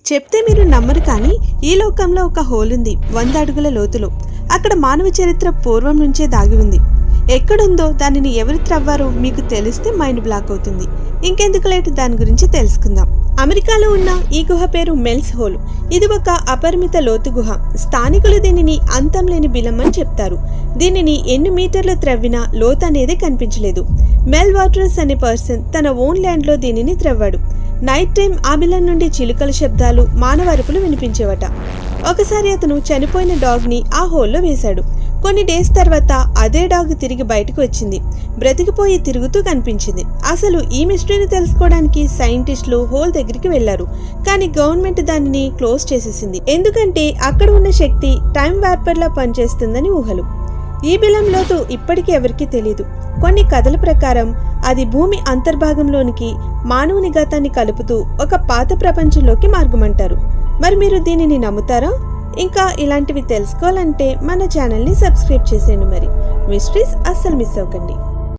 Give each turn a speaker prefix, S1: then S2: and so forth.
S1: చెప్తే మీరు నమ్మరు, కానీ ఈ లోకంలో ఒక హోల్ ఉంది 100 అడుగుల లోతులో. అక్కడ మానవ చరిత్ర పూర్వం నుంచే దాగి ఉంది. ఎక్కడుందో, దానిని ఎవరు త్రవ్వారో మీకు తెలిస్తే మైండ్ బ్లాక్ అవుతుంది. ఇంకెందుకు లేట్, దాని గురించి తెలుసుకుందాం. అమెరికాలో ఉన్న ఈ గుహ పేరు మెల్స్ హోల్. ఇది ఒక అపరిమిత లోతు గుహ. స్థానికులు దీనిని అంతం లేని బిలం అని చెప్తారు. దీనిని ఎన్ని మీటర్లు త్రవ్వినా లోతు అనేది కనిపించలేదు. మెల్ వాటర్స్ అనే పర్సన్ తన ఓన్ ల్యాండ్లో దీనిని త్రవ్వాడు. నైట్ టైం ఆ బిలం నుండి చిలుకల శబ్దాలు, మానవ అరుపులు వినిపించేవట. ఒకసారి అతను చనిపోయిన డాగ్ని ఆ హోల్లో వేశాడు. కొన్ని డేస్ తర్వాత అదే డాగ్ తిరిగి బయటకు వచ్చింది. బ్రతికిపోయి తిరుగుతూ కనిపించింది. అసలు ఈ మిస్టరీని తెలుసుకోవడానికి సైంటిస్టులు హోల్ దగ్గరికి వెళ్లారు. కానీ గవర్నమెంట్ దానిని క్లోజ్ చేసేసింది. ఎందుకంటే అక్కడ ఉన్న శక్తి టైం వార్పర్లా పనిచేస్తుందని ఊహలు. ఈ బిలం లోతు ఇప్పటికీ ఎవరికీ తెలియదు. కొన్ని కథల ప్రకారం అది భూమి అంతర్భాగంలోనికి మానవుని గతాన్ని కలుపుతూ ఒక పాత ప్రపంచంలోకి మార్గమంటారు. మరి మీరు దీనిని నమ్ముతారా? ఇంకా ఇలాంటివి తెలుసుకోవాలంటే మన ఛానల్ని సబ్స్క్రైబ్ చేసేయండి. మరి మిస్టరీస్ అస్సలు మిస్ అవ్వకండి.